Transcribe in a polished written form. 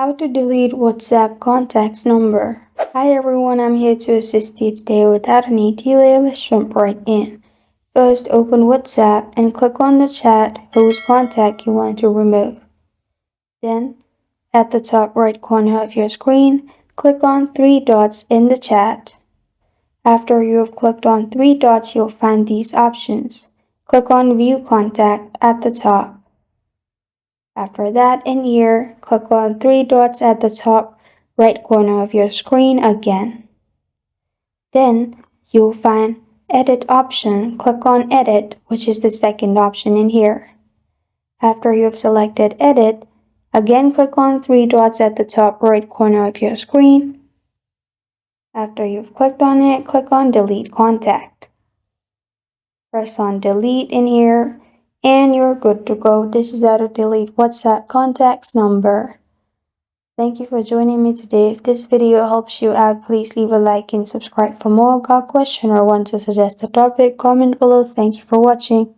How to delete WhatsApp contacts number. Hi everyone, I'm here to assist you today. Without any delay, let's jump right in. First, open WhatsApp and click on the chat whose contact you want to remove. Then, at the top right corner of your screen, click on three dots in the chat. After you have clicked on three dots, you'll find these options. Click on View Contact at the top. After that, in here, click on three dots at the top right corner of your screen again. Then you'll find Edit option. Click on Edit, which is the second option in here. After you've selected Edit, again click on three dots at the top right corner of your screen. After you've clicked on it, click on Delete Contact. Press on Delete in here, and you're good to go. This is how to delete WhatsApp contacts number. Thank you for joining me today. If this video helps you out, please leave a like and subscribe for more. Got a question or want to suggest a topic? Comment below. Thank you for watching.